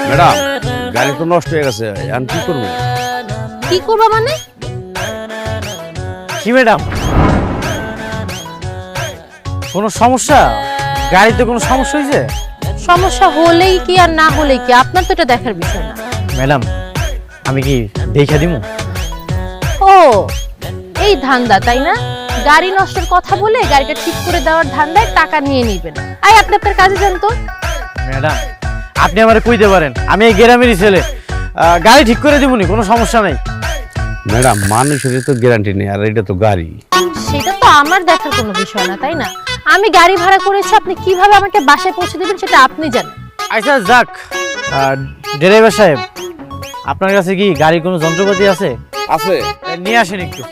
Madam গাড়ি তো নষ্ট হয়ে গেছে, এখন কি করবো? কি করবা মানে? কি ম্যাডাম, কোনো সমস্যা? গাড়িতে কোনো সমস্যা হয়েছে? সমস্যা হলেই কি আর না হলেই কি, আপনার তো এটা দেখার বিষয় না। ম্যাডাম আমি কি দেখে দিব? ও এই ধান্দা তাই না? গাড়ি নষ্টের কথা বলে গাড়িটা ঠিক করে দেওয়ার ধান্দায় টাকা নিয়ে নিবেন। আই আপনি আপনার কাজে যান তো। ম্যাডাম আপনি আমারে কইতে পারেন, আমি এই গ্রামেরই ছেলে, গাড়ি ঠিক করে দিবনি, কোনো সমস্যা নাই। ম্যাডাম মানুষের তো গ্যারান্টি নেই, আর এটা তো গাড়ি। সেটা তো আমার দেখার কোনো বিষয় না তাই না? আমি গাড়ি ভাড়া করেছি, আপনি কিভাবে আমাকে বাসায় পৌঁছে দিবেন সেটা আপনি জানেন। আচ্ছা যাক, ড্রাইভার সাহেব আপনার কাছে কি গাড়ির কোনো যন্ত্রপাতি আছে? আছে। নিয়ে আসেন একটু।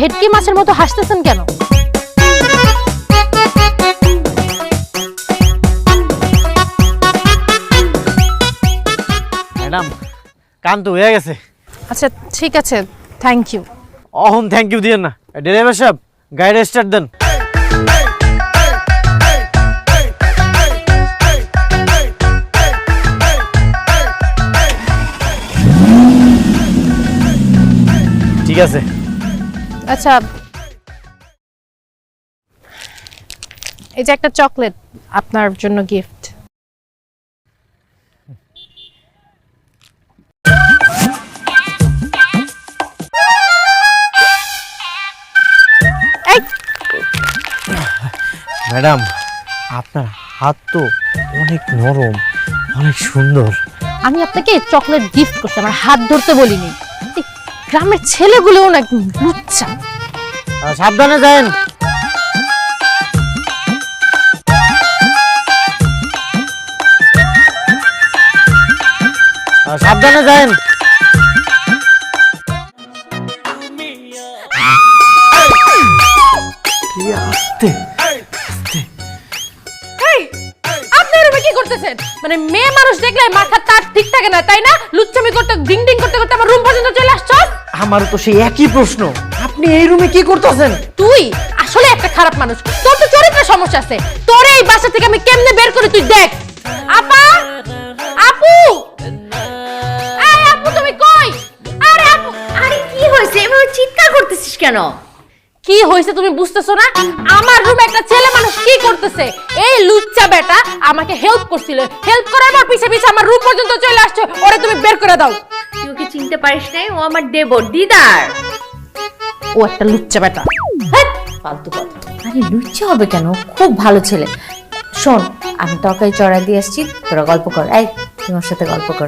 ভেটকি মাছের মতো হাসতেছেন কেন? ম্যাডাম কান তো হয়ে গেছে। আচ্ছা ঠিক আছে, thank you. Ahon thank you দিয়েন না। ড্রাইভার সাহেব গাড়িটা স্টার্ট দেন। ঠিক আছে। আচ্ছা এই যে একটা চকলেট, আপনার জন্য গিফট। ম্যাডাম আপনার হাত তো অনেক নরম, অনেক সুন্দর। আমি আপনাকে চকলেট গিফট করতে, আমার হাত ধরতে বলিনি। এই গ্রামের ছেলেগুলোও না একদম লুচ্চা। সাবধানে যান। সাবধানে যান। কি করতেছেন? মানে মেয়ে মানুষ দেখলে মাথা তার ঠিক থাকে না তাই না? লুচ্চামি করতে ডিং ডিং করতে করতে আমার রুম পর্যন্ত চলে আসছো। আমার তো সেই একই প্রশ্ন, আপনি এই রুমে কি করতেছেন? তুই আসলে একটা খারাপ মানুষ, তোর তো চরিত্রের সমস্যা আছে। তোর এই বাসা থেকে আমি কেমনে বের করি তুই দেখ। আপা, আপু, এই আপু তুমি কই? আরে আপু, আরে কি হয়েছে? এভাবে চিৎকার করতেছিস কেন? কি হয়েছে তুমি বুঝতেছো না? আমার রুমে একটা ছেলে মানুষ কি করতেছে? এই লুচ্চা বেটা আমাকে হেল্প করছিল, হেল্প করার পর পিছে পিছে আমার রুম পর্যন্ত চলে আসছে। ওরে তুমি বের করে দাও। তুই ওকে চিনতে পারিস নাই? ও আমার দেবর, দিদার। ও একটা লুচ্চা বেটা। হ্যাঁ, ফালতু কথা। আরে লুচ্চা হবে কেন? খুব ভালো ছেলে। শোন, আমি তরকারি চড়াই দিয়ে আসছি, তোরা গল্প কর। এই তোমার সাথে গল্প কর।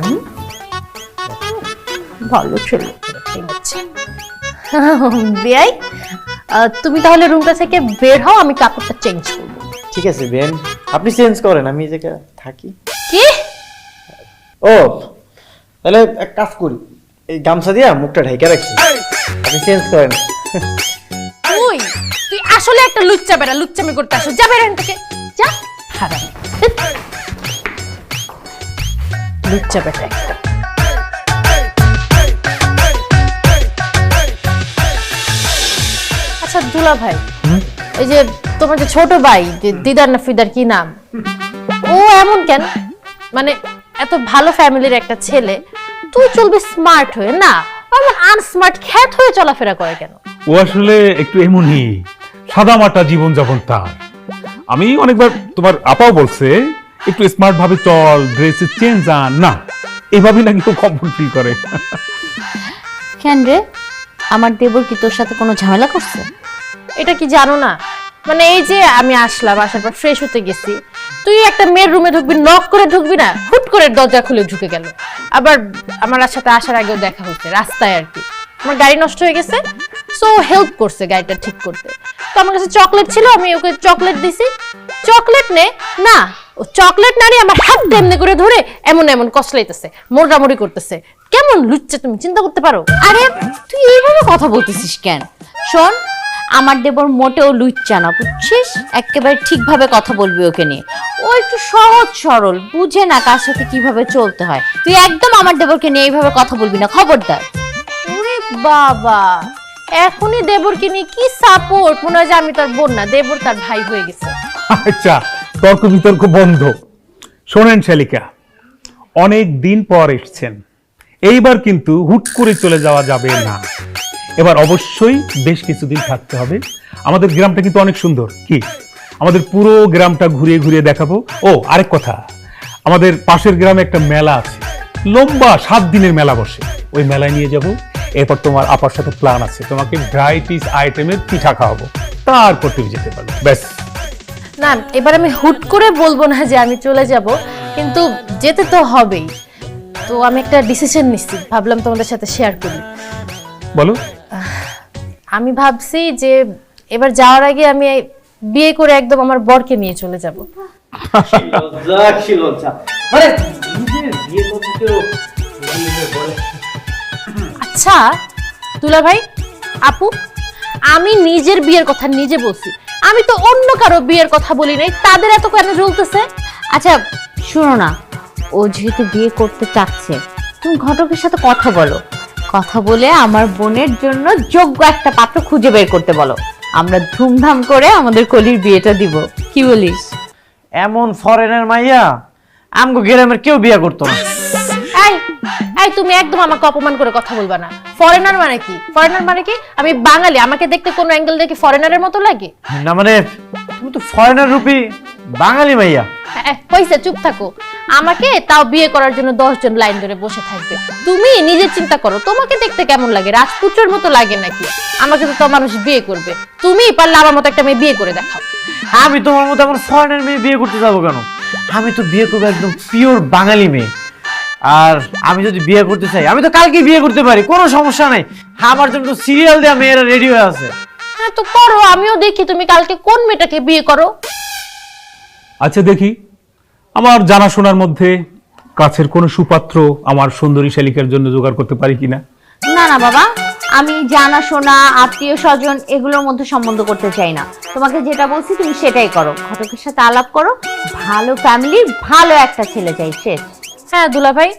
ভালো ছেলে। বেয়াই, তুমি তাহলে রুমটা থেকে বের হও, আমি কাপড়টা চেঞ্জ করব। ঠিক আছে বেন, আপনি চেঞ্জ করেন, আমি এই জায়গায় থাকি। কি? ও তাহলে এক কাজ করি, এই গামছা দিয়ে মুখটা ঢেকে রাখি, আপনি চেঞ্জ করেন। তুই আসলে একটা লুচ্চা বেটা, লুচ্চামি করতে আসো। যা বের এখান থেকে, যা। হারামি লুচ্চা বেটা একটা। আচ্ছা দুলা ভাই, এই যে তোমার যে ছোট ভাই, যে দিদার না ফিদার কি নাম, ও এমন কেন? মানে এত ভালো ফ্যামিলির একটা ছেলে, তুই চলবি স্মার্ট হয়ে, না এমন আনস্মার্ট খ্যাত হয়ে চলাফেরা করে কেন? ও আসলে একটু এমনই সাদামাটা জীবন যাপন তার। আমি অনেকবার তোমার আপাও বলছে একটু স্মার্ট ভাবে চল, ড্রেসে চেঞ্জ আন, না এভাবে নাকি ও কমফোর্ট ফিল করে। কেন রে, আমার দেবর কি তোর সাথে কোনো ঝামেলা করছে? এটা কি জানো না? মানে এই যে আমি আসলাম, আসার পর ফ্রেশ হতে গেছি, তুই একটা মেয়ের রুমে ঢুকবি, নক করে ঢুকবি না, হুট করে দরজা খুলে ঢুকে গেল। আবার আমার সাথে আসার আগেও দেখা হচ্ছে রাস্তায় আর কি। আমার গাড়ি নষ্ট হয়ে গেছে, সো হেল্প করছে গাড়িটা ঠিক করতে। তো আমার কাছে চকলেট ছিল, আমি ওকে চকলেট দিছি। চকলেট নে না, ও চকলেট না নিয়ে আমার হাত এমনি করে ধরে এমন এমন কসলাইতেছে, মোড়ামুড়ি করতেছে। কেমন লুচ্চা, তুমি চিন্তা করতে পারো? আরে তুই এইভাবে কথা বলতেছিস কেন? শোন, আমার দেবর মোটেও লুচ্চা না, বুঝছিস? একেবারে ঠিকভাবে কথা বলবি ওকে নিয়ে। ও একটু সহজ সরল, বুঝে না কার সাথে কিভাবে চলতে হয়। তুই একদম আমার দেবরকে নিয়ে এইভাবে কথা বলবি না, খবরদার। ওরে বাবা, এখনই দেবরকে নিয়ে কি সাপোর্ট! মনে হয় যে আমি তার বোন না, দেবর তার ভাই হয়ে গেছে। আচ্ছা, তর্ক বিতর্ক বন্ধ। শোনেন শালিকা, অনেক দিন পর এসছেন, এইবার কিন্তু হুট করে চলে যাওয়া যাবে না। এবার অবশ্যই বেশ কিছুদিন থাকতে হবে। আমাদের গ্রামটা কিন্তু অনেক সুন্দর, কি আমাদের পুরো গ্রামটা ঘুরিয়ে ঘুরিয়ে দেখাবো। ও আরেক কথা, আমাদের পাশের গ্রামে একটা মেলা আছে, লম্বা 7 দিনের মেলা বসে, ওই মেলায় নিয়ে যাব। এরপর তোমার আপার সাথে প্ল্যান আছে, তোমাকে ভ্যারাইটিস আইটেমের পিঠা খাওয়াবো, তারপর তুমি যেতে পারবে। ব্যাস। না, এবার আমি হুট করে বলবো না যে আমি চলে যাব, কিন্তু যেতে তো হবেই। তো আমি একটা ডিসিশন নিচ্ছি, ভাবলাম তোমাদের সাথে শেয়ার করি। বলো। আমি ভাবছি যে এবার যাওয়ার আগে আমি বিয়ে করে একদম আমার বরকে নিয়ে চলে যাব। আচ্ছা দুলা ভাই, আপু, আমি নিজের বিয়ের কথা নিজে বলছি, আমি তো অন্য কারো বিয়ের কথা বলি নাই, তাদের এত কেন জ্বলতেছে? আচ্ছা শোনো না, ও যেহেতু বিয়ে করতে চাচ্ছে, তুমি ঘটকের সাথে কথা বলো, কথা বলে আমার বোনের জন্য যোগ্য একটা পাত্র খুঁজে বের করতে বলো। আমরা ধুমধাম করে আমাদের কলির বিয়েটা দিব, কি বলিস? এমন ফরেনের মাইয়া আমগো গ্রামের কেউ বিয়ে করতো না। এই এই, তুমি একদম আমাকে অপমান করে কথা বলবা না। ফরেনার মানে কি? ফরেনার মানে কি? আমি বাঙালি, আমাকে দেখতে কোন অ্যাঙ্গেল দেখে ফরেনারের মতো লাগে? না মানে তুমি তো ফরেনার রূপী বাঙালি মাইয়া। হইছে, চুপ থাকো। আমাকে তাও বিয়ে করার জন্য 10 জন লাইন ধরে বসে থাকবে। তুমি নিজে চিন্তা করো, তোমাকে দেখতে কেমন লাগে? রাজপুত্রের মতো লাগে নাকি? আমাকে তো মানুষ বিয়ে করবে, তুমি পারলে আমার মতো একটা মেয়ে বিয়ে করে দেখাও। আমি তোমার মতো এমন ফরেনার মেয়ে বিয়ে করতে যাবো কেন? আমি তো বিয়ে করবো একদম পিওর বাঙালি মেয়ে। আর আমি যদি বিয়ে করতে চাই, আমি তো কালকে বিয়ে করতে পারি, কোনো সমস্যা নাই। আমার জন্য তো সিরিয়াল দেওয়া মেয়েরা রেডি হয়ে আছে। হ্যাঁ তো করো, আমিও দেখি তুমি কালকে কোন মেয়েটাকে বিয়ে করো। আচ্ছা দেখি, আমার জানাশোনার মধ্যে কাছের কোনো সুপাত্র আমার সুন্দরী শালিকার জন্য জোগাড় করতে পারি কিনা। না না বাবা, আমি জানাশোনা আত্মীয় স্বজন এগুলোর মধ্যে সম্বন্ধ করতে চাই না। তোমাকে যেটা বলছি তুমি সেটাই করো, ঘটকের সাথে আলাপ করো, ভালো ফ্যামিলির ভালো একটা ছেলে চাই, শেষ। হ্যাঁ দুলা ভাই,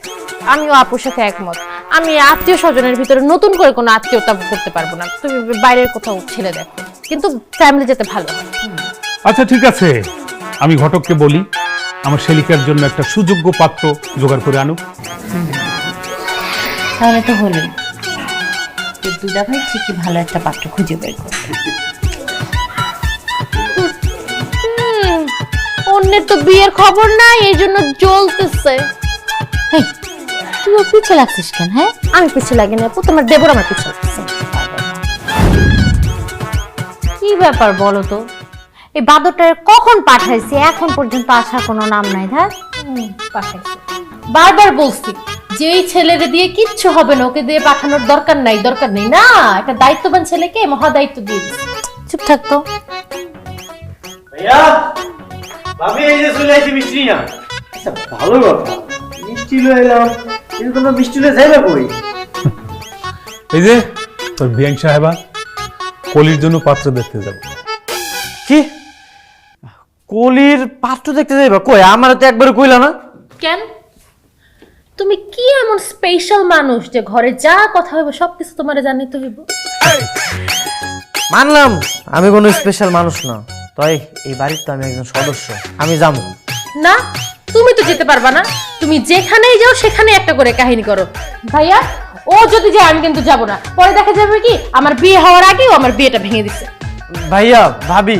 আমিও আপুর সাথে একমত। আমি আত্মীয় স্বজনের ভিতরে নতুন করে কোনো আত্মীয়তা করতে পারবো না। তুমি বাইরের কোথাও ছেলে দেখো, কিন্তু ফ্যামিলি যেতে ভালো হয়। আচ্ছা ঠিক আছে, আমি ঘটককে বলি আমার শালিকার জন্য একটা সুযোগ্য পাত্র জোগাড় করে আনুক। তাহলে তো হলোই, দুলা ভাই ঠিকই ভালো একটা পাত্র খুঁজে বের করবে। অন্যের তো বিয়ের খবর নাই, এই জন্য জ্বলতেছে। হেই, তুই ওর পিছে লাগছিস কেন? হ্যাঁ, আমি পিছু লাগে না আপু, তোমার দেবর আমার পিছু লাগছে। কি ব্যাপার বলো তো? এই বাদরটার কখন পাঠাইছি, এখন পর্যন্ত আসার কোনো নাম নাই। পাঠাইছে, বারবার বলছি যে এই ছেলেরে দিয়ে কিচ্ছু হবে না, ওকে দিয়ে পাঠানোর দরকার নাই, দরকার নেই। না, একটা দায়িত্ববান ছেলেকে মহা দায়িত্ব দিয়ে দিচ্ছে। চুপ থাকতো। ভাইয়া, ভাবি এই যে চলে আসি মিষ্টি না। আচ্ছা ভালো কথা, মিষ্টি লয়ে এলাম, কিন্তু তোমরা মিষ্টি লয়ে যাইবে কই? এই যে তোর বিয়ান সাহেবা, কলির জন্য পাত্র দেখতে যাব। কি কলির পাত্র দেখতে যাইবা? কই, আমার তো একবারে কইলা না। কেন? তুমি কি এমন স্পেশাল মানুষ যে ঘরে যা কথা হইব সবকিছু তোমারে জানাইতে হইব? মানলাম আমি কোনো স্পেশাল মানুষ না, তাই এই বাড়ির তো আমি একজন সদস্য, আমি যাবো না, তুমি তো যেতে পারবা না। তুমি যেখানেই যাও সেখানে একটা করে কাহিনী করো। ভাইয়া, ও যদি যায় আমি কিন্তু যাব না। পরে দেখা যাবে কি আমার বিয়ে হওয়ার আগে ও আমার বিয়েটা ভেঙে দিছে। ভাইয়া ভাবি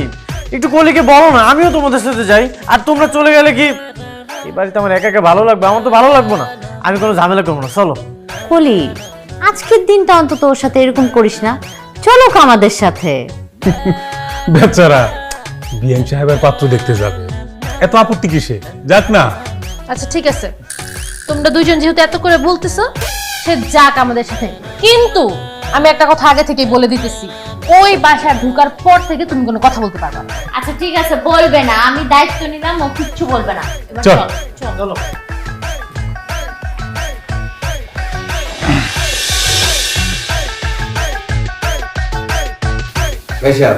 একটু কলিকে বলো না, আমিও তোমাদের সাথে যাই। আর তোমরা চলে গেলে কি এই বাড়িতে আমার একা একা ভালো লাগবে? আমার তো ভালো লাগবে না। আমি কোনো ঝামেলা করবো না, চলো। কলি, আজকের দিনটা অন্তত ওর সাথে এরকম করিস না, চলো আমাদের সাথে। বেচারা বিএন সাহেবের পাত্র দেখতে যাবে, এত আপত্তি কিসে? যাক না। আচ্ছা ঠিক আছে, তোমরা দুইজন যেহেতু এত করে বলতেছো, সে যাক আমাদের সাথে। কিন্তু আমি একটা কথা আগে থেকেই বলে দিতেছি, ওই বাসায় ঢোকার পর থেকে তুমি কোনো কথা বলতে পারবে না। আচ্ছা ঠিক আছে, বলবে না, আমি দায়িত্ব নিলাম, ও কিচ্ছু বলবে না। এবার চল। চল চলো। ভাই সাহেব,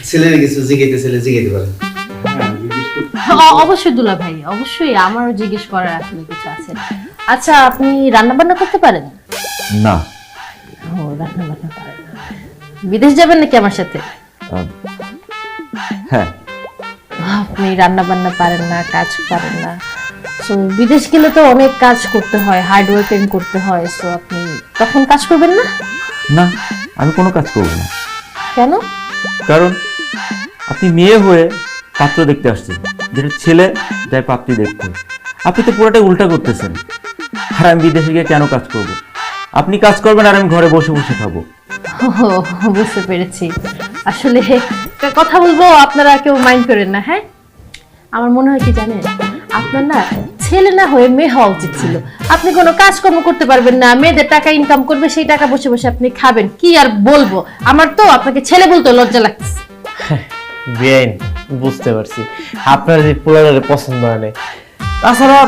ছেলের কিছু জিগাইতে পারেন। অবশ্যই দুলা ভাই, অবশ্যই আমারও জিজ্ঞেস করার আসলে কিছু আছে। আচ্ছা, আপনি রান্না বান্না করতে পারেন? না। ও, রান্না বান্না পারেন না। বিদেশ যাবেন নাকি আমার সাথে? হ্যাঁ। আপনি রান্না বান্না পারেন না, কাজ পারেন না, তো বিদেশ গেলে তো অনেক কাজ করতে হয়, হার্ড ওয়ার্কিং করতে হয়, তো আপনি তখন কাজ করবেন না? না, আমি কোনো কাজ করব না। কেন? কারণ আপনি মেয়ে হয়ে পাত্র দেখতে আসছেন, যেটা ছেলে যায় পাত্রী দেখতে। আপনি তো পুরোটাই উল্টা করতেছেন। আর আমি বিদেশে গিয়ে কেন কাজ করব? আপনি কাজ করবেন আর আমি ঘরে বসে বসে খাবো। ও, বুঝতে পেরেছি। আসলে একটা কথা বলবো, আপনারা কেউ মাইন্ড করেন না, হ্যাঁ? আমার মনে হয় কি জানেন, আপনার না ছেলে না হয়ে মেয়ে হওয়া উচিত ছিল। আপনি কোনো কাজকর্ম করতে পারবেন না, মেয়েদের টাকা ইনকাম করবে, সেই টাকা বসে বসে আপনি খাবেন। কি আর বলবো, আমার তো আপনাকে ছেলে বলতে লজ্জা লাগতেছে। বেআইন, বুঝতে পারছি আপনার যে পোলারে পছন্দ হয় না। তাছাড়া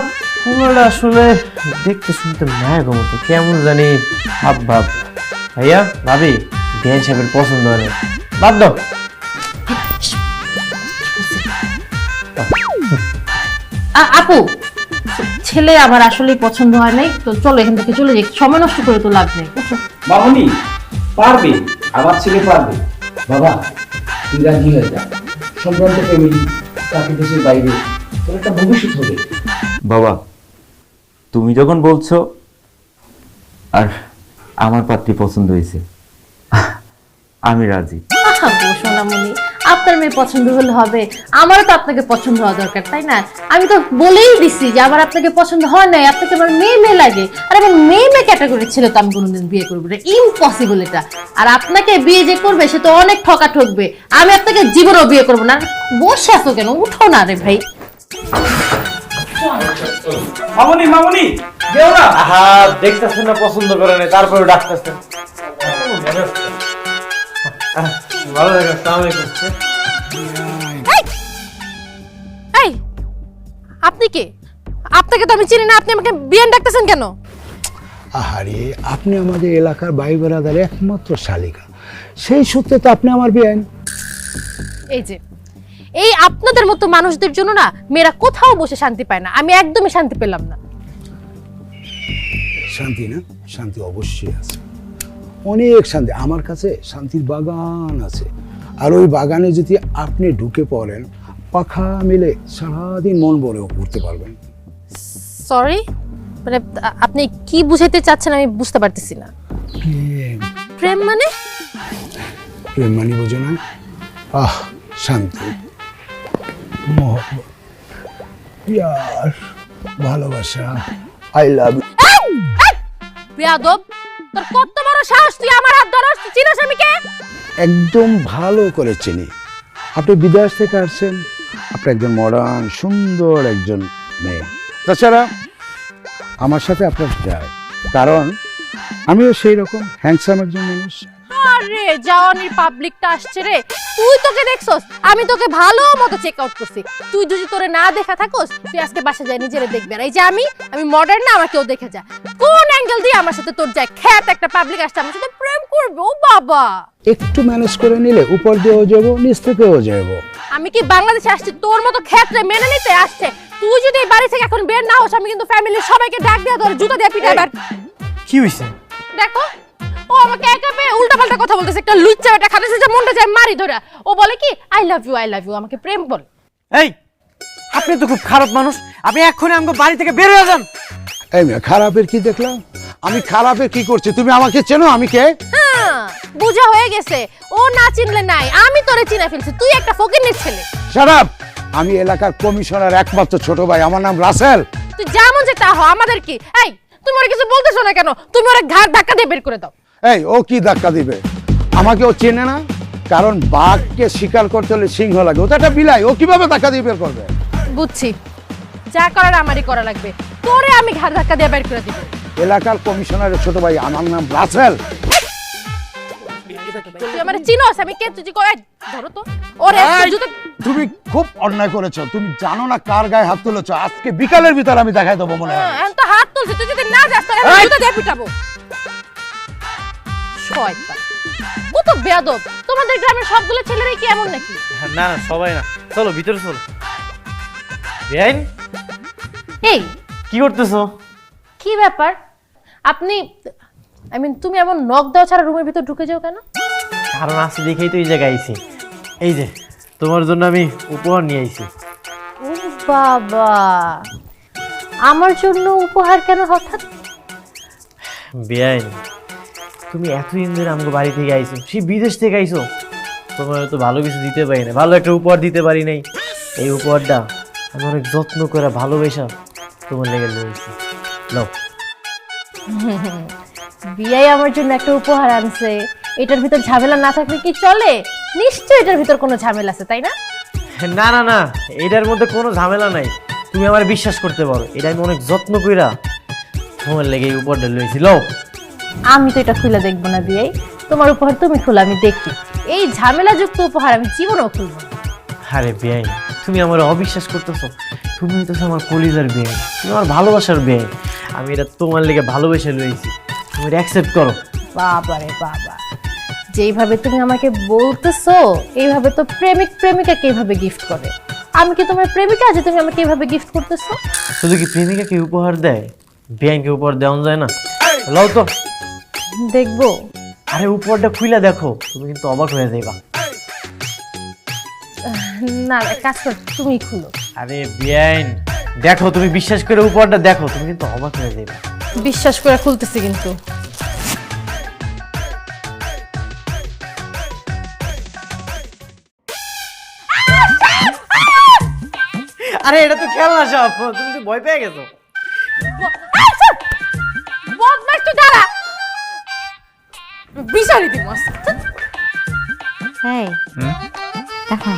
পোলাটা আসলে দেখতে শুনতে মায়ের মতো কেমন জানি ভাব ভাব। ভাইয়া ভাবি, বেআইন সাহেবের পছন্দ হয় না, বাদ দাও। আপু, ছেলে আমার আসলেই পছন্দ হয় নাই, তো চলো এখান থেকে চলে যাই, সময় নষ্ট করে তো লাভ নেই। মামনি পারবে, আমার ছেলে পারবে। বাবা তুই রাজি হয়ে যা, সম্ভ্রান্ত ফ্যামিলি, তাকে দেশের বাইরে, তোর একটা ভবিষ্যৎ হবে। বাবা, তুমি যখন বলছো আর আমার পাত্রী পছন্দ হয়েছে, আমি রাজি। সোনামণি, আপনার মেয়ে পছন্দ হলে হবে, আমারও তো আপনাকে পছন্দ হওয়া দরকার, তাই না? আমি তো বলেই দিছি যে আমার আপনাকে পছন্দ হয় নাই, আপনাকে আমার মেয়ে মেয়ে লাগে। আর আমার মেয়ে মেয়ে ক্যাটাগরির ছেলে তো আমি কোনোদিন বিয়ে করবো না, ইম্পসিবল এটা। আর আপনাকে বিয়ে যে করবে সে তো অনেক ঠকা ঠকবে, আমি আপনাকে জীবনেও বিয়ে করবো না। বসে আছো কেন, উঠো না রে ভাই। মামনি মামনি দেও না। আহা, দেখতেছেন না পছন্দ করে না, তারপরে ডাকতেছেন। ভালো লাগে। আসসালামু আলাইকুম। এই, আপনি কে? আপনাকে তো আমি চিনি না, আপনি আমাকে বিয়ে ডাকতেছেন কেন? আহারে, আপনি আমাদের এলাকার ভাই বেড়াদার একমাত্র শালিকা, সেই সূত্রে তো আপনি আমার বিয়ে। এই যে, এই আপনাদের মতো মানুষদের জন্য না মেয়েরা কোথাও বসে শান্তি পায় না, আমি একদমই শান্তি পেলাম না। শান্তি না? শান্তি অবশ্যই আছে, অনেক শান্তি। আমার কাছে শান্তির বাগান আছে, আর ওই বাগানে যদি আপনি ঢুকে পড়েন, পাখা মিলে সারাদিন মন ভরে ঘুরতে পারবেন। সরি, মানে আপনি কি বুঝাইতে চাচ্ছেন আমি বুঝতে পারতেছি না। প্রেম। প্রেম মানে? প্রেম মানে বোঝো না? আহ, শান্তি, মহব্বত, প্যার, ভালোবাসা, আই লাভ ইউ। বেয়াদব, তোর কত বড় সাহস, তুই আমার হাত ধরস? তুই চিনিস আমি কে? একদম ভালো করে চিনি। আপনি বিদেশ থেকে আসছেন, আপনি একজন মডার্ন সুন্দর একজন মেয়ে। তাছাড়া আমার সাথে আপনার যায়, কারণ আমিও সেই রকম হ্যান্ডসাম একজন মানুষ। আরে জাওয়ানির পাবলিকটা আসছে রে, তুই তোকে দেখছস? আমি তোকে ভালো মতো চেক আউট করছি। তুই যদি তোরে না দেখা থাকস, তুই আজকে বাসা যায় নিজেরে দেখবি। আর এই যে আমি মডার্ন না, আমাকেও দেখে যা। কোন অ্যাঙ্গেল দিয়ে আমার সাথে তোর যায়? খ্যাত একটা পাবলিক আসছে, আমার সাথে প্রেম করবে? ও বাবা, একটু ম্যানেজ করে নিলে উপর দিয়েও যাবো, নিচ থেকেও যাবো। আমি কি বাংলাদেশে আসছি তোর মতো ক্ষেত্রে মেনে নিতে আসছে? তুই যদি এই বাড়ি থেকে এখন বের না হোস, আমি কিন্তু ফ্যামিলির সবাইকে ডাক দিয়ে ধরে জুতা দিয়ে পিটাইবার। কি হইছে? দেখো, ও আমাকে একা পেয়ে উল্টাপাল্টা কথা বলতেছে, একটা লুচ্চা বেটা, খাতে যে মনটা যায় মারি ধরা। ও বলে কি আই লাভ ইউ, আমাকে প্রেম বলে। এই, আপনি তো খুব খারাপ মানুষ, আপনি এক্ষুনি আমাকে বাড়ি থেকে বের হয়ে যান। এই মেয়ে, খারাপের কি দেখলাম? আমি খারাপের কি করছি? তুমি আমাকে চেনো? আমি কে? হ্যাঁ, বুঝা হয়ে গেছে। ও না চিনলে নাই, আমি তোরে চিনে ফেলছি। তুই একটা ফকিন্নির ছেলে। Shut up! আমি এলাকার কমিশনার একমাত্র ছোট ভাই, আমার নাম রাসেল। তুই যেমন যে তা হ, আমাদের কি? এই, তুমি ওরে কিছু বলতেছো না কেন? তুমি ওরে ঘাড় ধাক্কা দিয়ে বের করে দাও। এই, ও কি ধাক্কা দিবে? আমাকে ও চেনে না, কারণ বাঘকে শিকার করতে হলে সিংহ লাগে, ও তো একটা বিলাই, ও কিভাবে টাকা দিয়ে বের করবে? বুঝছি, যা করার আমারই করা লাগবে, তোরে আমি ঘাড় ধাক্কা দিয়ে বের করে দিব। এলাকার কমিশনারের ছোট ভাই, আমার নাম রাসেল। তুই আমার চিনোস, আমি কে তুই কই ধরো তো ওরে জুতো। তুমি খুব অন্যায় করেছো, তুমি জানো না কার গায়ে হাত তুলেছো। আজকে বিকালের ভিতর আমি দেখাই দেবো মনে হয়। এখন তো হাত তুলছিস, তুই যদি না যাস তাহলে আমি জুতো দিয়ে পিটাবো। শয়তান, কত বেয়াদব! তোমাদের গ্রামের সবগুলো ছেলেরাই কি এমন নাকি? না না, সবাই না, চলো ভিতরে চলো। বেআইন, এই কি করতেছো? কি ব্যাপার? আপনি তুমি এমন নক দাও ছাড়া রুমের ভিতর ঢুকে যাও কেন? কারণ আছে দেখেই তো এই জায়গায় আইছি। এই যে তোমার জন্য আমি উপহার নিয়ে আইছি। ও বাবা, আমার জন্য উপহার কেন হঠাৎ? বেআইন, তুমি এতদিন ধরে আমাকে বাড়ি থেকে আইছো, সেই বিদেশ থেকে আইছো, তোমার তো ভালো কিছু দিতে পারি না, ভালো একটা উপহার দিতে পারি নাই। এই উপহারটা আমি অনেক যত্ন করে ভালোবেসা তোমার লেগে রয়েছি। নাও। বিয়াই আমার জন্য একটা উপহার আনছে, এটার ভিতর ঝামেলা না থাকলে কি চলে? নিশ্চয়ই এটার ভিতর কোনো ঝামেলা আছে, তাই না? না না না, এটার মধ্যে কোনো ঝামেলা নাই, তুমি আমার বিশ্বাস করতে পারো। এটা আমি অনেক যত্ন কইরা তোমার লেগে এই উপহারটা লইছি। লও। আমি তো এটা খুলে দেখবো না বিয়াই, তোমার উপহার তুমি খুলে আমি দেখি। এই ঝামেলাযুক্ত উপহার আমি জীবনেও খুলবো না। আরে বেআইন, তুমি আমার অবিশ্বাস করতেছো? তুমি তো আমার কলিজার বেআইন, তুমি আমার ভালোবাসার বেআইন। আমি এটা তোমার লেগে ভালোবেসে লইছি, তুমি এটা অ্যাকসেপ্ট করো। বাবা রে বাবা, যেইভাবে তুমি আমাকে বলতেছো এইভাবে তো প্রেমিক প্রেমিকাকে এইভাবে গিফট করে। আমি কি তোমার প্রেমিকা যে তুমি আমাকে এইভাবে গিফট করতেছো? শুধু কি প্রেমিকাকে উপহার দেয়, বেআইনকে উপহার দেওয়া যায় না? লও তো। দেখবো? আরে উপহারটা খুইলা দেখো, তুমি কিন্তু অবাক হয়ে যাইবা। না, এক কাজ কর, তুমি খুলো। আরে বেআইন, দেখো, তুমি বিশ্বাস করে উপহারটা দেখো, তুমি কিন্তু অবাক হয়ে যাইবা। বিশ্বাস করে খুলতেছি কিন্তু। আরে এটা তো খেলনা সব, তুমি তো ভয় পেয়ে গেছো। বদমাস, তুই দাঁড়া, বিচারি দিব আজকে। এই দেখা,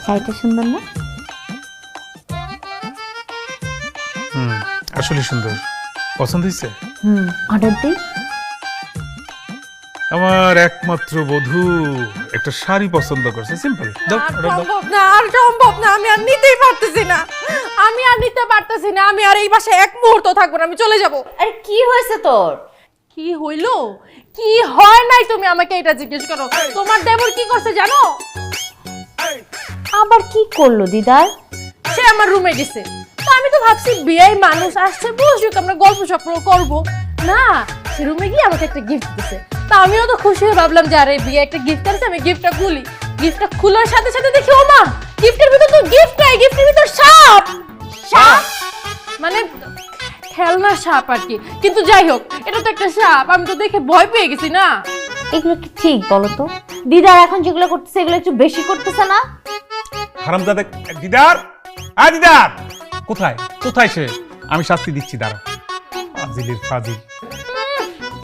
শাড়িটা সুন্দর না? আসলে সুন্দর, পছন্দ হয়েছে। অর্ডার দিই। আমার একমাত্র বধূ একটা শাড়ি পছন্দ করছে, সিম্পল। দাও, আর order দাও। সম্ভব না, আর সম্ভব না, আমি আর নিতেই পারতেছি না, আমি আর নিতে পারতেছি না, আমি আর এই বাসায় এক মুহূর্ত থাকবো না, আমি চলে যাব। আরে কি হয়েছে তোর? কি হইলো কি হয় নাই তুমি আমাকে এটা জিজ্ঞেস করো। তোমার দেবর কি করছে জানো? আবার কি করলো দিদার? সে আমার রুমে গেছে, তো আমি তো ভাবছি বিয়ে মানুষ আসছে, বসুক, আমরা গল্প সপ্র করবো। না, সে রুমে গিয়ে আমাকে একটা গিফট দিছে, তা আমিও তো খুশি হয়ে ভাবলাম যে আরে বিয়ে একটা গিফট আছে, আমি গিফটটা খুলি। গিফটটা খোলার সাথে সাথে দেখি ও মা, গিফটের ভিতর তো গিফট নাই, গিফটের ভিতর সাপ। সাপ মানে খেলনা সাপ আর কি, কিন্তু যাই হোক, এটা তো একটা সাপ, আমি তো দেখে ভয় পেয়ে গেছি না। এগুলো কি ঠিক বলো তো? দিদার এখন যেগুলো করতেছে এগুলো একটু বেশি করতেছে না? হারামজাদা দিদার, আ দিদার, কোথায় কোথায় সে? আমি শাস্তি দিচ্ছি, দাঁড়া। ফাজিলের ফাজিল।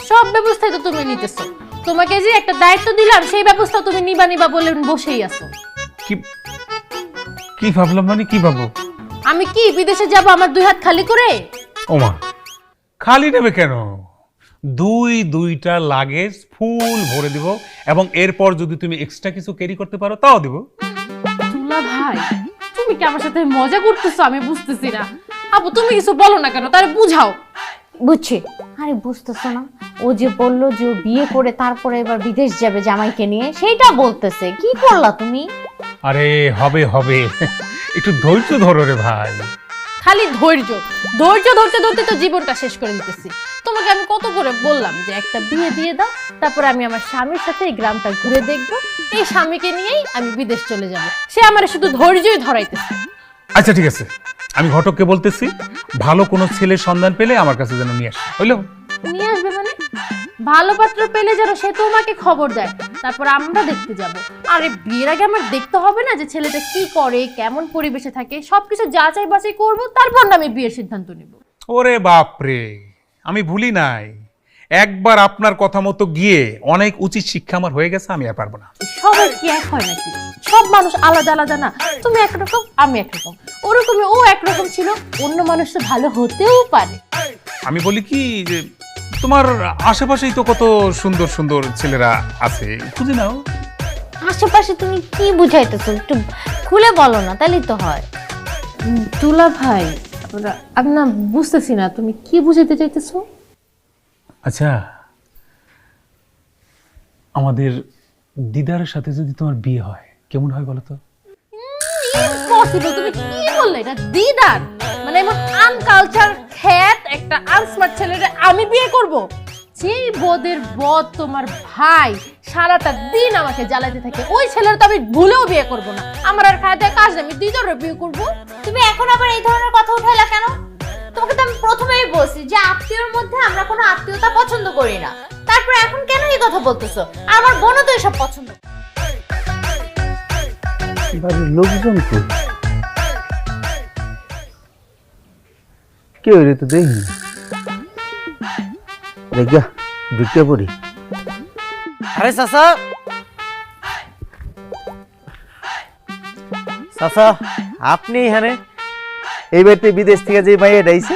সব ব্যবস্থাই তো তুমি নিতেছো, তোমাকে যে একটা দায়িত্ব দিলাম সেই ব্যবস্থা তুমি নিবা নিবা বলে বসেই আছো। কি কি ভাবলাম, মানে কি ভাবো? আমি কি বিদেশে যাব আমার দুই হাত খালি করে? ওমা, খালি নেবে কেন? দুইটা লাগেজ ফুল ভরে দিব, এবং এরপর যদি তুমি এক্সট্রা কিছু ক্যারি করতে পারো তাও দিব। দুলা ভাই, তুমি কি আমার সাথে মজা করতেছো? আমি বুঝতেছি না। আপু তুমি কিছু বলো না কেন, তারে বুঝাও। বুঝছি। আরে বুঝতেছো না, ও যে বললো যে ও বিয়ে করে তারপরে এবার বিদেশ যাবে জামাইকে নিয়ে, সেইটা বলতেছে। কি করলা তুমি? আরে হবে হবে, একটু ধৈর্য ধরো রে ভাই। খালি ধৈর্য ধৈর্য ধরতে ধরতে তো জীবনটা শেষ করে দিতেছি। তোমাকে আমি কত করে বললাম যে একটা বিয়ে দিয়ে দাও, তারপরে আমি আমার স্বামীর সাথে এই গ্রামটা ঘুরে দেখবো, এই স্বামীকে নিয়েই আমি বিদেশ চলে যাব। সে আমার শুধু ধৈর্যই ধরাইতেছে। আচ্ছা ঠিক আছে, আমি ঘটককে বলতেছি ভালো কোনো ছেলের সন্ধান পেলে আমার কাছে যেন নিয়ে আসে, হইলো? নিয়ে আসবে মানে? ভালো পাত্র পেলে যেন সে তোমাকে খবর দেয়, তারপর আমরা দেখতে যাব। আরে বিয়ের আগে আমার দেখতে হবে না যে ছেলেটা কি করে, কেমন পরিবেশে থাকে, সবকিছু যাচাই বাছাই করবো, তারপর না আমি বিয়ের সিদ্ধান্ত নিব। ওরে বাপরে, আমি ভুলি নাই, একবার আপনার কথা মতো গিয়ে অনেক উচিত শিক্ষা আমার হয়ে গেছে, আমি আর পারবো না। সবার কি এক হয় নাকি? সব মানুষ আলাদা আলাদা না? তুমি একরকম, আমি একরকম, ওরকমই ও একরকম ছিল, অন্য মানুষ তো ভালো হতেও পারে। আমি বলি কি যে তোমার আশেপাশেই তো কত সুন্দর সুন্দর ছেলেরা আছে, খুঁজে নাও। আশেপাশে তুমি কি বুঝাইতেছো, একটু খুলে বলো না, তাহলেই তো হয়। দুলা ভাই, আমি না বুঝতেছি না তুমি কি বুঝাতে চাইতেছো। আচ্ছা, আমাদের দিদার সাথে যদি তোমার বিয়ে হয় কেমন হয় বলো তো? ইম্পসিবল, তুমি কি বললে? এটা দিদার মানে এমন আনকালচার খ্যাত একটা আনস্মার্ট ছেলেরে আমি বিয়ে করব? যেই বদের বদ তোমার ভাই সারাটা দিন আমাকে জ্বালাতে থাকে, ওই ছেলের তো আমি ভুলেও বিয়ে করব না। আমার আর খায় দেয় কাজ, আমি দিদারে বিয়ে করব। তুমি এখন আবার এই ধরনের কথা উঠাইলা কেন? তোমাকে তো আমি প্রথমেই বলছি যে আত্মীয়র মধ্যে আমরা কোনো আত্মীয়তা পছন্দ করি না, তারপর এখন কেন এই কথা বলতেছো? আমার বোনও তো এসব পছন্দ। বাড়ির লোকজন তো কেউ রে তো দেখি দেখা ঢুকে পড়ি। আরে চাচা, চাচা আপনি এখানে? এই বাড়িতে বিদেশ থেকে যে মাইয়া ডাইছে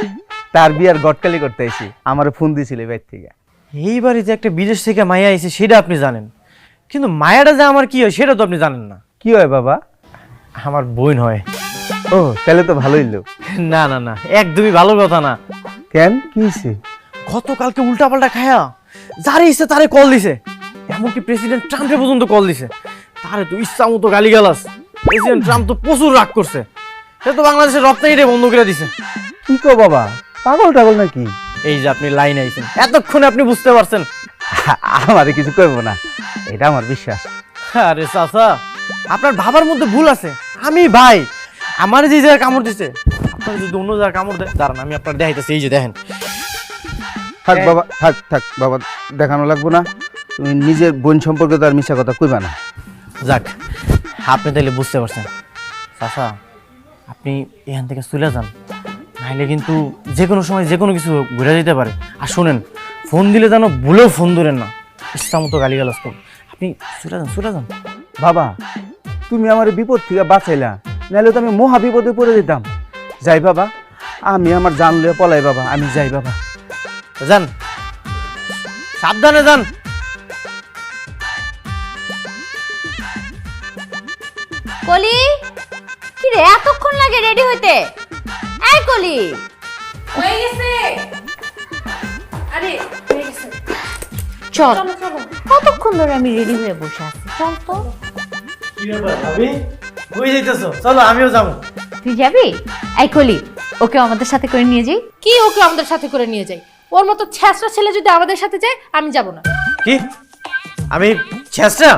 তার বিয়ার গটকালি করতে আইছি, আমার ফোন দিছিল এই বাড়ি থেকে। এই বাড়িতে একটা বিদেশ থেকে মায়া আইছে সেটা আপনি জানেন, কিন্তু মায়াটা যে আমার কি হয় সেটা তো আপনি জানেন না। কি হয় বাবা? আমার বোন হয়। ও তাহলে তো ভালোই লোক। না না না, একদমই ভালো কথা না। কেন, কি হয়েছে? গতকালকে উল্টা পাল্টা খায়া যারে ইচ্ছে তারে কল দিছে, এমনকি প্রেসিডেন্ট ট্রাম্পে পর্যন্ত কল দিছে। তারে তো ইচ্ছা মতো গালিগালাজ। প্রেসিডেন্ট ট্রাম্প তো প্রচুর রাগ করছে, সে তো বাংলাদেশের রপ্তানিটা বন্ধ করে দিছে। কি কো বাবা, পাগল টাগল নাকি? এই যে আপনি লাইন আইছেন, এতক্ষণে আপনি বুঝতে পারছেন। আমারে কিছু কইব না, এটা আমার বিশ্বাস। আরে চাচা, আপনার ভাবার মধ্যে ভুল আছে। আমি ভাই, আমার যে জায়গায় কামড় দিছে, আপনার যদি অন্য জায়গায় কামড় দেয়, দাঁড়ান আমি আপনার দেখাইতেছি। এই যে দেখেন। থাক বাবা, থাক থাক বাবা, দেখানো লাগবো না। তুমি নিজের বোন সম্পর্কে তো আর মিশা কথা কইবা না। যাক, আপনি তাহলে বুঝতে পারছেন। চাচা, আপনি এখান থেকে চলে যান, নাইলে কিন্তু যে কোনো সময় যে কোনো কিছু ঘুরে যেতে পারে। আর শোনেন, ফোন দিলে যেন ভুলেও ফোন ধরেন না, ইচ্ছা মতো গালিগালাজ করুন। আপনি চলে যান, চলে যান। বাবা, তুমি আমার বিপদ থেকে বাঁচাইলা, নাহলে তো আমি মহা বিপদে পড়ে যেতাম। যাই বাবা, আমি আমার জান লইয়া পলাই বাবা, আমি যাই বাবা। যান, সাবধানে যান। কলি, কি রে এতক্ষণ লাগে রেডি হইতে? এই কলি, হয়ে গেছে। আরে হয়ে গেছে, চল। চলো চলো। কতক্ষণ ধরে আমি রেডি হয়ে বসে আছি, চল তো। কি ব্যাপার ভাবি, কই যাইতেছো? চলো আমিও যাবো। তুই যাবি? এই কলি, ওকে আমাদের সাথে করে নিয়ে যাই। কি ওকে আমাদের সাথে করে নিয়ে যাই? ওর মতো ছ্যাঁচড়া ছেলে যদি আমাদের সাথে যায়, আমি যাব না। কি? আমি ছেঁচড়া?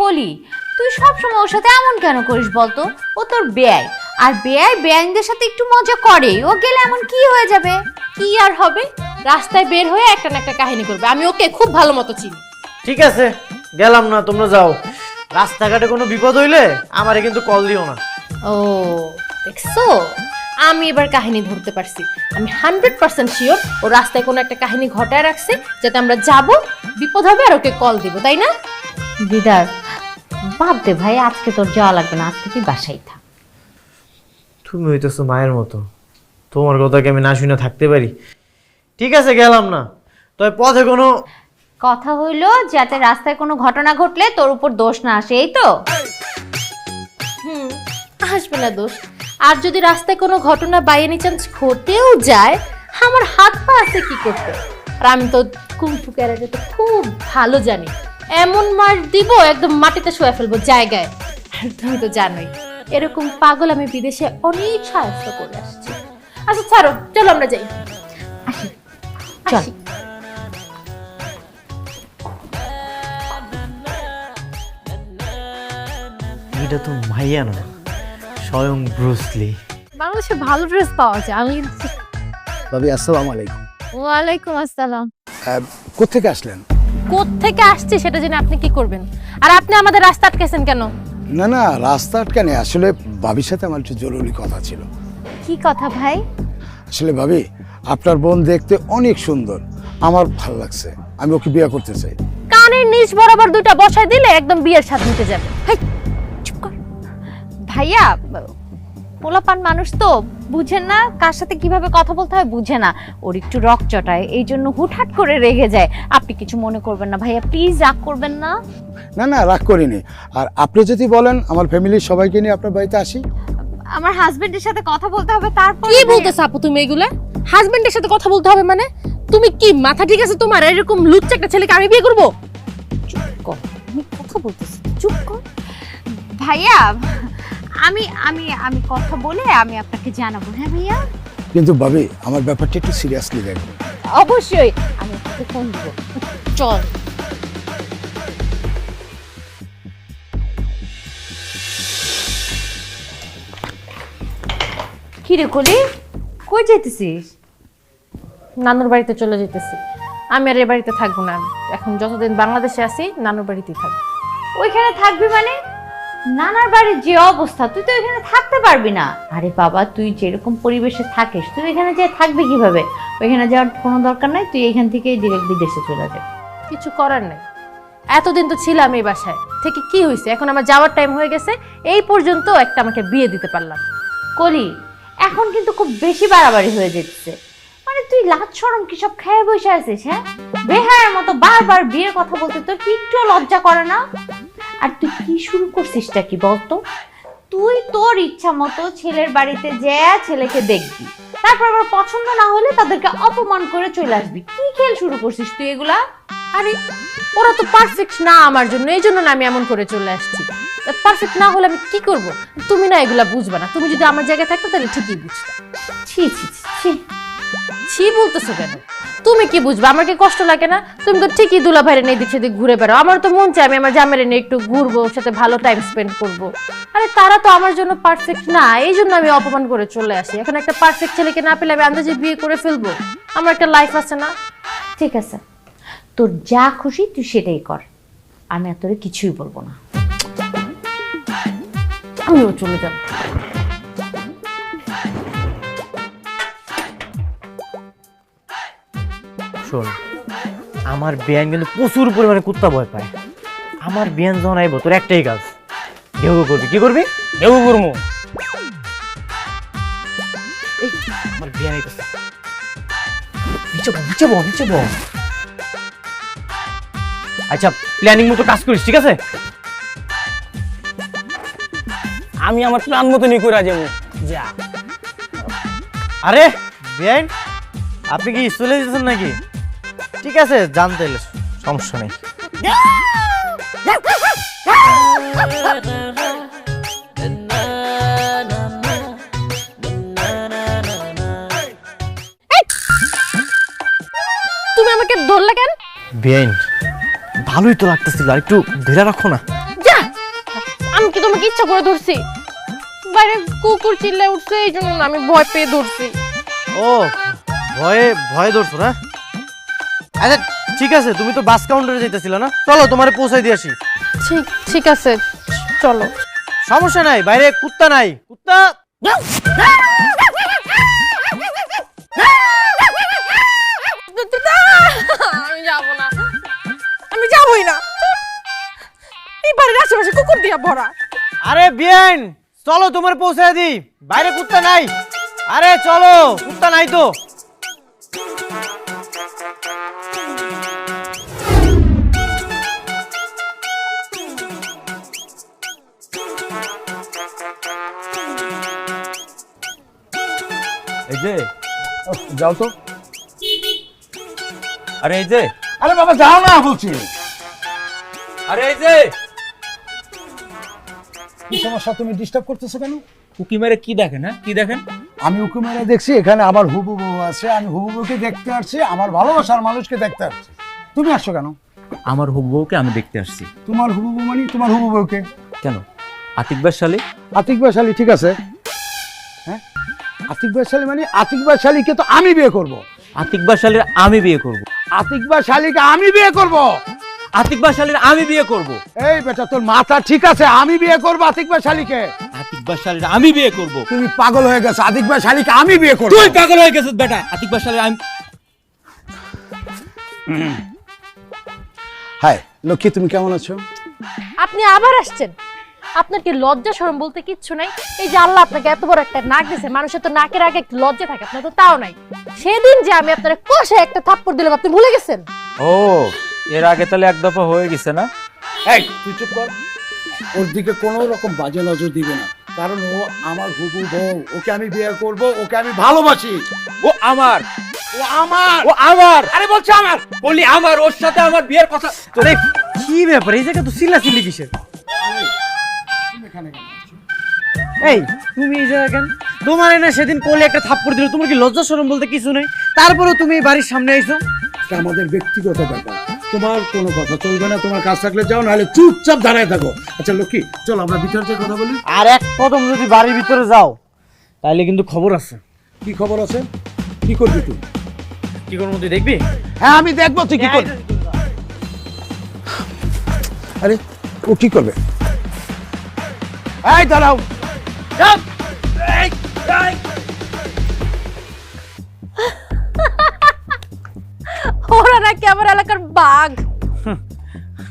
কলি, তুই সবসময় ওর সাথে এমন কেন করিস বলতো? ও তোর বেয়াই, আর বেয়াই বেয়াইনদের সাথে একটু মজা করে। ও গেলে এমন কি হয়ে যাবে? কি আর হবে, রাস্তায় বের হয়ে একটা না একটা কাহিনী করবে। আমি ওকে খুব ভালো মতো চিনি। ঠিক আছে, গেলাম না, তোমরা যাও। রাস্তাঘাটে কোনো বিপদ হইলে আমারে কিন্তু কল দিও না। ও দেখছো, আমি এবার কাহিনী ধরতে পারছি। আমি 100% শিওর ও রাস্তায় কোনো একটা কাহিনী ঘটায় রাখছে, যাতে আমরা যাব, বিপদ হবে আর ওকে কল দিব, তাই না? দিদার, বাদ দে ভাই, আজকে তোর যাওয়া লাগবে না, আজকে তুই বাসায় থাক। তুমি হইতেছো মায়ের মতো, তোমার কথা কি আমি না শুনে থাকতে পারি? ঠিক আছে, গেলাম না। তবে পথে কোনো কথা হইলো যাতে রাস্তায় কোনো ঘটনা ঘটলে তোর উপর দোষ না আসে, এই তো? আসবে না দোষ। আর যদি রাস্তায় কোনো ঘটনা বাই এনি চান্স ঘটেও যায়, আমার হাত পা আছে কি করতে। আর আমি তো কুংফু ক্যারাটে তো খুব ভালো জানি, এমন মার দিব একদম মাটিতে শুয়ে ফেলবো জায়গায়। আর তুমি তো জানোই, এরকম পাগল আমি বিদেশে অনেক সাহায্য করে আসছি। আচ্ছা ছাড়ো, চলো আমরা যাই। আসি, চল। আসি। এটা তো মাইয়া না, স্বয়ং ব্রুসলি। বাংলাদেশে ভালো ড্রেস পাওয়া যায়। আমি ভাবি আসসালামু আলাইকুম। ওয়ালাইকুম আসসালাম। কোত্থেকে আসলেন? কোত্থেকে আসছে সেটা জেনে আপনি কি করবেন? আর আপনি আমাদের রাস্তা আটকেছেন কেন? না না, রাস্তা আটকানে, আসলে ভাবির সাথে আমার একটু জরুরি কথা ছিল। কি কথা ভাই? আসলে ভাবি আপনার বোন দেখতে অনেক সুন্দর, আমার ভালো লাগছে, আমি ওকে বিয়ে করতে চাই। কানের নিচ বরাবর দুইটা বসায় দিলে একদম বিয়ের স্বাদ নিতে যাবে। হেই, চুপ কর। ভাইয়া পোলাপান মানুষ তো বুঝেন না কার সাথে কিভাবে কথা বলতে হয়, বুঝে না, ওর একটু রক চটায়, এই জন্য হুটহাট করে রেগে যায়। আপনি কিছু মনে করবেন না ভাইয়া, প্লিজ রাগ করবেন না। না না, রাগ করিনি। আর আপনি যদি বলেন আমার ফ্যামিলির সবাইকে নিয়ে আপনার বাড়িতে আসি। আমার হাজবেন্ডের সাথে কথা বলতে হবে, তারপর কি বলতেছ আপু তুমি এগুলা? হাজবেন্ডের সাথে কথা বলতে হবে মানে? তুমি কি মাথা ঠিক আছে তোমার? এরকম লুচ্চা একটা ছেলেকে আমি বিয়ে করব? চুপ কর, আমি কথা বলতেছি, চুপ কর। ভাইয়া আমি আমি আমি কথা বলে আমি আপনাকে জানাবো। হ্যাঁ ভাইয়া, কিন্তু ভাবি আমার ব্যাপারটা একটু সিরিয়াসলি দেখবেন। অবশ্যই আমি আপনাকে ফোন দিব। চল। কি রে কলি, কই যাইতেছিস? নানুর বাড়িতে চলে যেতেছি। আমি আর এ বাড়িতে থাকবো না, এখন যতদিন বাংলাদেশে আছি নানুর বাড়িতেই থাকবো। ওইখানে থাকবি মানে? নানার বাড়ির যে অবস্থা, তুই তো এখানে থাকতে পারবি না। আরে বাবা, তুই যেরকম পরিবেশে থাকিস তুই এখানে যে থাকবি কিভাবে? ওইখানে যাওয়ার কোনো দরকার নাই, তুই এখান থেকে ডিরেক্ট বিদেশে চলে যাবি। কিছু করার নেই, এতদিন তো ছিলাম এই বাসায় থেকে, কি হয়েছে? এখন আমার যাওয়ার টাইম হয়ে গেছে, এই পর্যন্ত একটা আমাকে বিয়ে দিতে পারলাম। কলি, এখন কিন্তু খুব বেশি বাড়াবাড়ি হয়ে যাচ্ছে। মানে তুই লাজ শরম কি সব খেয়ে বসে আছিস? হ্যাঁ, বেহায়ের মতো বারবার বিয়ের কথা বলতে তোর কি একটু লজ্জা করে না? আর তুই কি শুরু করছিসটা কি বলতো? তুই তোর ইচ্ছা মতো ছেলের বাড়িতে যা ছেলেকে দেখবি, তারপর আবার পছন্দ না হলে তাদেরকে অপমান করে চলে আসবি। কি খেল শুরু করছিস তুই এগুলা? আরে ওরা তো পারফেক্ট না আমার জন্য, এই জন্য না আমি এমন করে চলে আসছি। পারফেক্ট না হলে আমি কি করব? তুমি না এগুলা বুঝবা না, তুমি যদি আমার জায়গায় থাকতো তাহলে ঠিকই বুঝতে। ছি ছি ছি, ছি বলতেছো কেন? তুমি কি বুঝবা? আমার কি কষ্ট লাগে না? তুমি তো ঠিকই দুলা ভাইরে নিয়ে দিক সেদিক ঘুরে বেড়াও, আমার তো মন চায় আমি আমার জামাইরে নিয়ে একটু ঘুরবো, ওর সাথে ভালো টাইম স্পেন্ড করব। আরে তারা তো আমার জন্য পারফেক্ট না, এই জন্য আমি অপমান করে চলে আসি। এখন একটা পারফেক্ট ছেলেকে না পেলে আমি আন্দাজে বিয়ে করে ফেলবো? আমার একটা লাইফ আছে না? ঠিক আছে, তোর যা খুশি তুই সেটাই কর, আমি আর তোরে কিছুই বলবো না। আমিও চলে যাবো। শোন, আমার বিয়ান কিন্তু প্রচুর পরিমাণে কুত্তা ভয় পায়। আমার বিয়ান যখন আইব তোর একটাই কাজ, ঢেউ করবি। কি করবি? ঢেউ করবো। এই আমার বিয়ান আইতেছে, নিচে বল, নিচে বল, নিচে বল। আচ্ছা, প্ল্যানিং মতো কাজ করিস, ঠিক আছে? আমি আমার প্ল্যান মতো নিয়ে করে যাবো। যা। আরে বিয়ান, আপনি কি চলে যেতেছেন নাকি? ঠিক আছে, জানতে এলে সমস্যা নেই। তুমি আমাকে ধরলে কেন? বিয়ান, ভালোই তো লাগতেছিল, আর একটু ধরে রাখো না। যা, আমি কি তোমাকে ইচ্ছা করে ধরছি? বাইরে কুকুর চিল্লায় উঠছে, এই জন্য আমি ভয় পেয়ে ধরছি। ও, ভয়ে ভয়ে ধরছো না? আচ্ছা ঠিক আছে, তুমি তো বাস কাউন্টারে যাইতেছিল না, চলো তোমারে পৌঁছাই দিয়ে আসি। ঠিক ঠিক আছে, চলো। সমস্যা নাই, বাইরে কুত্তা নাই। কুত্তা আমি যাবো না, আমি যাবোই না। এই বাড়ির আশেপাশে কুকুর দিয়া ভরা। আরে বিয়ান, চলো তোমার পৌঁছাই দিই, বাইরে কুত্তা নাই। আরে চলো, কুত্তা নাই তো। এই যে, যাও তো। আরে এই যে, আরে বাবা যাও না বলছি। আরে এই যে, কি সমস্যা? তুমি ডিস্টার্ব করতেছো কেন? উকি মেরে কি দেখেন? হ্যাঁ, কি দেখেন? আমি উকি মেরে দেখছি এখানে আমার হুবু বউ আছে, আমি হুবু বউকে দেখতে আসছি, আমার ভালোবাসার মানুষকে দেখতে আসছি। তুমি আসছো কেন? আমার হুবু বউকে আমি দেখতে আসছি। তোমার হুবু বউ মানে তোমার হুবু বউকে? কেন? আতিক ভাইয়ের শালী। আতিক ভাই শালী, ঠিক আছে। হ্যাঁ, আতিক ভাই শালী মানে আতিক ভাই শালীকে তো আমি বিয়ে করব। আতিক ভাইয়ের শালীর আমি বিয়ে করব। আতিক ভাই শালীকে আমি বিয়ে করব। আতিক ভাই শালীর আমি বিয়ে করব। এই বেটা, তোর মাথা ঠিক আছে? আমি বিয়ে করবো আতিক ভাই শালিকে? আতিক ভাই শালীর আমি বিয়ে করব। তুমি পাগল হয়ে গেছো? আতিক ভাই শালিকে আমি বিয়ে করবো? তুই পাগল হয়ে গেছিস বেটা। আতিক ভাই শালীর আমি হাই লক্ষ্মী, তুমি কেমন আছো? আপনি আবার আসছেন? আপনার কি লজ্জা শরম বলতে কিচ্ছু নাই? এই যে আল্লাহ আপনাকে এত বড় একটা নাক দিয়েছে, মানুষের তো নাকের আগে একটু লজ্জা থাকে, আপনার তো তাও নাই। সেদিন যে আমি আপনার কষে একটা থাপ্পড় দিলাম, আপনি ভুলে গেছেন? ও, এর আগে তাহলে এক দফা হয়ে গেছে না? এই তুই চুপ কর। ওর দিকে কোনো রকম বাজে নজর দিবে না, কারণ ও আমার হুবু বউ। ওকে আমি বিয়ে করব, ওকে আমি ভালোবাসি। ও আমার, ও আমার। ও আমার। আরে বলছে আমার। বলি আমার, ওর সাথে আমার বিয়ের কথা। আরে কি ব্যাপার, এই জায়গা তো চিল্লাচিল্লি কিসের? এই তুমি এই জায়গা কেন? তোমার না সেদিন কোলে একটা থাপ্পড় দিল, তোমার কি লজ্জা শরম বলতে কিছু নেই? তারপরেও তুমি এই বাড়ির সামনে আইছো। এটা আমাদের ব্যক্তিগত ব্যাপার, তোমার কোনো কথা চলবে না। তোমার কাজ থাকলে যাও, নাহলে চুপচাপ দাঁড়ায় থাকো। আচ্ছা লক্ষ্মী, চল আমরা ভিতরে যে কথা বলি। আর এক কদম যদি বাড়ির ভিতরে যাও তাহলে কিন্তু খবর আছে। কি খবর আছে? কি করবি তুই? কি করবো তুই দেখবি? হ্যাঁ আমি দেখবো তুই কি করবি। আরে ও কি করবে? এই দাঁড়াও। ওরা নাকি আমার এলাকার বাঘ।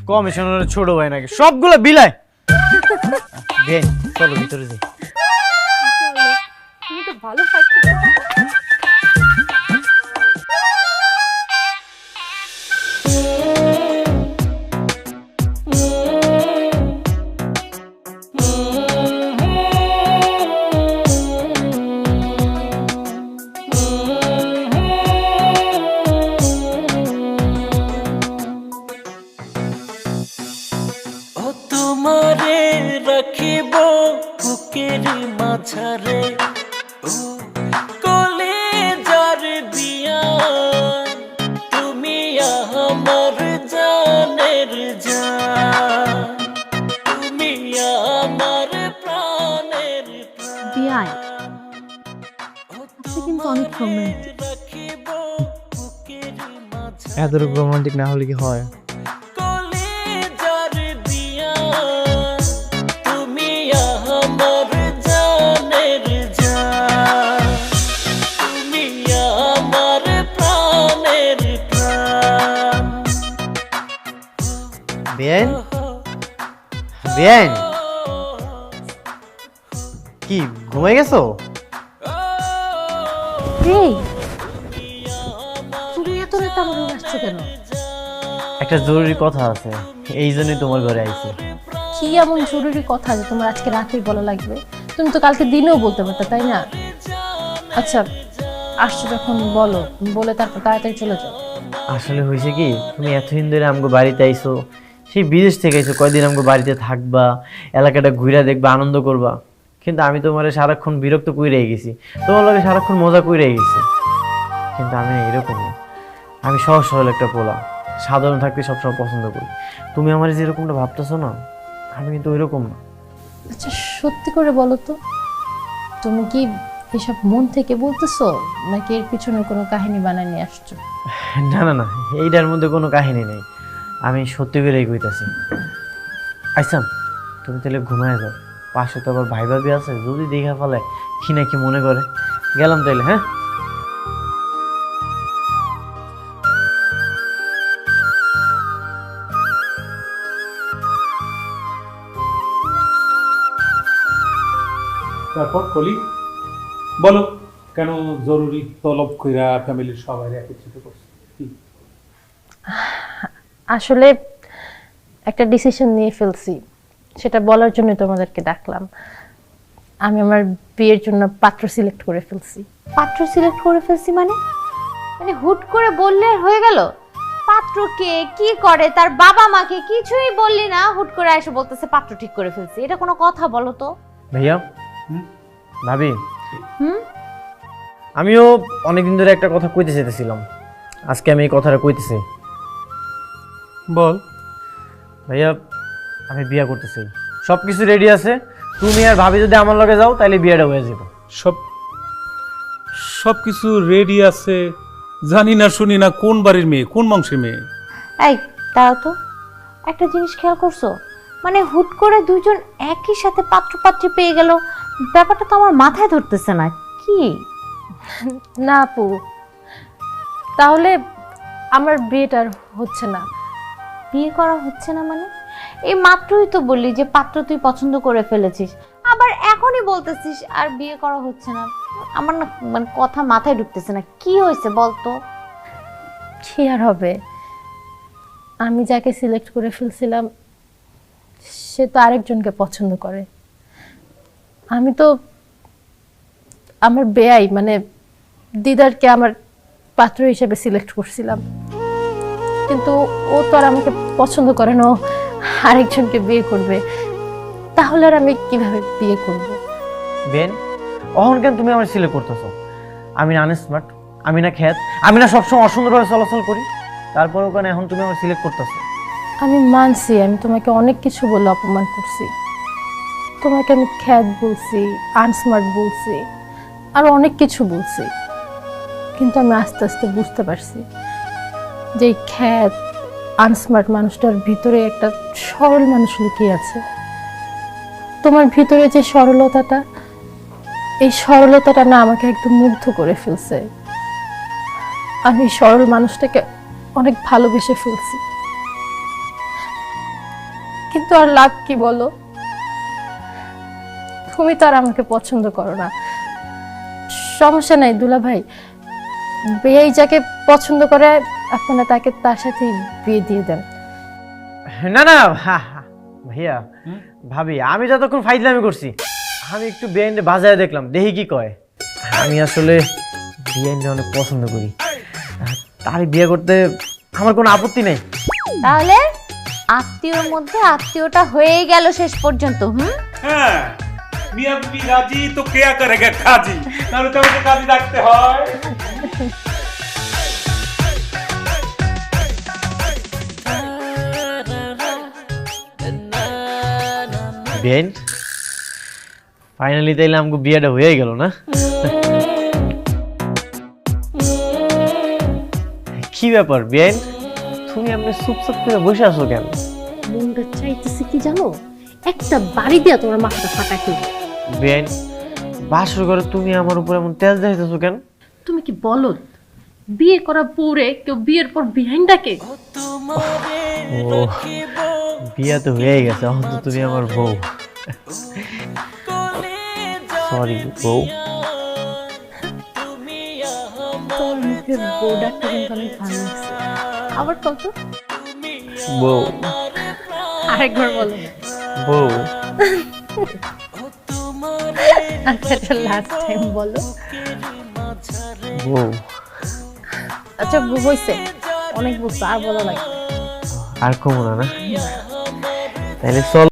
কমিশনারের ছোট ভাই নাকি? সবগুলো বিলাই। বেন, চলো ভিতরে যাই। তুমি তো ভালো ফাইট করতে পারো। তোমারে রাখিব বুকের মাঝারে, ও কলেজার বিয়া, তুমি আমার জানের জান, তুমি আমার প্রাণের বিয়াই, আপনি কিন্তু অনেক রোমান্টিক। রাখিব বুকের মাঝারে। এত রোমান্টিক না হলে কি হয়? বেন, বেন, কি ঘুমাই গেছো? এই তুমি এত রাতে আমার রুমে আসছো কেন? একটা জরুরি কথা আছে, এই জন্যই তোমার ঘরে আইছি। কি এমন জরুরি কথা যে তোমার আজকে রাতেই বলা লাগবে? তুমি তো কালকে দিনেও বলতে পারতে, তাই না? আচ্ছা আসছো যখন বলো, বলে তারপর তাড়াতাড়ি চলে যাও। আসলে হয়েছে কি, তুমি এতদিন ধরে আমগো বাড়িতে আইছো, সেই বিদেশ থেকে আইছো, কয়দিন আমগো বাড়িতে থাকবা, এলাকাটা ঘুরে দেখবা, আনন্দ করবা। কিন্তু আমি তোমার সারাক্ষণ বিরক্ত কইরে গেছি, তোমার লগে সারাক্ষণ মজা কইরে গেছি। কিন্তু আমি এরকম না, আমি সহজ সরল একটা পোলা, সাধারণ থাকতে সবসময় পছন্দ করি। তুমি আমার যেরকমটা ভাবতেছো না, আমি কিন্তু ওইরকম না। আচ্ছা সত্যি করে বলো তো, তুমি কি এসব মন থেকে বলতেছো, নাকি এর পিছনে কোনো কাহিনী বানায় নিয়ে আসছো? না না না, এইটার মধ্যে কোনো কাহিনী নেই, আমি সত্যি করেই কইতাছি। আচ্ছা তুমি তাহলে ঘুমায় যাও, পাশে তো আবার ভাই ভাবি আছে, যদি দেখা ফেলে কি না কি মনে করে। গেলাম তাইলে, হ্যাঁ? তারপর কলি বলো, কেন জরুরি তলব কইরা ফ্যামিলির সবাই একত্রিত করছে? কি আসলে একটা ডিসিশন নিয়ে ফেলছি, সেটা বলার জন্য তোমাদেরকে ডাকলাম। আমি আমার বিয়ের জন্য পাত্র সিলেক্ট করে ফেলছি। পাত্র সিলেক্ট করে ফেলছি মানে? মানে হুট করে বললে আর হয়ে গেল? পাত্র কে, কি করে, তার বাবা মাকে কিছুই বললি না, হুট করে এসে বলতেছে পাত্র ঠিক করে ফেলছি। এটা কোনো কথা বলো তো? ভাইয়া, ভাবি, হুম, আমিও অনেকদিন ধরে একটা কথা কইতে চাইতেছিলাম, আজকে আমি এই কথাটা কইতেছি। বল। ভাইয়া, আমি বিয়ে করতে চাই, সব কিছু রেডি আছে। তুমি আর ভাবি যদি আমার লগে যাও তাহলে বিয়েটা হয়ে যাবে। সব কিছু রেডি আছে, জানি না শুনি না কোন বাড়ির মেয়ে, কোন বংশের মেয়ে। এই দাঁড়াও তো, একটা জিনিস খেয়াল করছো, মানে হুট করে দুইজন একই সাথে পাত্র পাত্রী পেয়ে গেল, ব্যাপারটা তো আমার মাথায় ধরতেছে না। কি না আপু, তাহলে আমার বিয়েটা আর হচ্ছে না। বিয়ে করা হচ্ছে না মানে? এই মাত্রই তো বললি যে পাত্র তুই পছন্দ করে ফেলেছিস, আবার এখনই বলতেছিস আর বিয়ে করা হচ্ছে না। আমার না মানে কথা মাথায় ঢুকতেছে না, কি হয়েছে বলতো? কি আর হবে, আমি যাকে সিলেক্ট করে ফেলছিলাম সে তো আরেকজনকে পছন্দ করে। আমি তো আমার বেয়াই মানে দিদারকে আমার পাত্র হিসেবে সিলেক্ট করছিলাম, কিন্তু ও তো আর আমাকে পছন্দ করে না, ও আরেকজনকে বিয়ে করবে। তাহলে আর আমি কিভাবে বিয়ে করব? বেন, অহন কেন তুমি আমার সিলেক্ট করতেছো? আমি না আনস্মার্ট, আমি না খ্যাত, আমি না সবসময় অসুন্দরভাবে চলাচল করি, তারপরেও কেন এখন তুমি আমার সিলেক্ট করতেছো? আমি মানছি আমি তোমাকে অনেক কিছু বলে অপমান করছি, তোমাকে আমি খ্যাত বলছি, আনস্মার্ট বলছি, আর অনেক কিছু বলছি, কিন্তু আমি আস্তে আস্তে বুঝতে পারছি যে এই খ্যাত আনস্মার্ট মানুষটার ভিতরে একটা সরল মানুষ লুকিয়ে আছে। তোমার ভিতরে যে সরলতাটা, এই সরলতাটা না আমাকে একদম মুগ্ধ করে ফেলছে। আমি এই সরল মানুষটাকে অনেক ভালোবেসে ফেলছি, কিন্তু আর লাভ কি বলো? তুমি তো আর আমাকে পছন্দ করো না। সমস্যা নাই দুলা ভাই, বিয়ে যাকে পছন্দ করে আপনারা তাকে তার সাথে বিয়ে দিয়ে দেন। না না ভাইয়া, ভাবি আমি যতক্ষণ ফাইজলামি করছি, আমি একটু বেআইনে বাজারে দেখলাম, দেখি কি কয়। আমি আসলে বেআইনকে অনেক পছন্দ করি, তারই বিয়ে করতে আমার কোনো আপত্তি নেই। তাহলে আত্মীয়র মধ্যে আত্মীয়টা হয়ে গেল শেষ পর্যন্ত। হ্যাঁ, মিয়া বিবি রাজি তো কেয়া করেগা কাজী, তাহলে তো আমাকে কাজী ডাকতে হয়। বেআইন, ফাইনালি তাইলে আমাকে বিয়েটা হয়ে গেল না? কি ব্যাপার বেআইন, তুমি এমনি চুপচাপ করে বসে আছো কেন? মনটা চাইতেছে কি জানো, একটা বাড়ি দিয়া তোমার মাথাটা ফাটা খেয়ে। বেআইন, বাসর ঘরে তুমি আমার উপর এমন তেজ দেখাইতেছো কেন? তুমি কি বলো, বিয়ে করা পরে কেউ বিয়ের পর বিহাইন্ডটাকে? ও, বিয়ে তো হয়ে গেছে, এখন তো তুমি আমার বউ। সরি বউ। তোর মুখে বউ ডাকটা কিন্তু অনেক ভালো লাগছে। আবার কত? বউ। আরেকবার বলো। বউ। আচ্ছা লাস্ট টাইম বলো। বউ। আচ্ছা হইছে, অনেক বলছো, আর বলা লাগবে। আর কমো না, তাহলে চল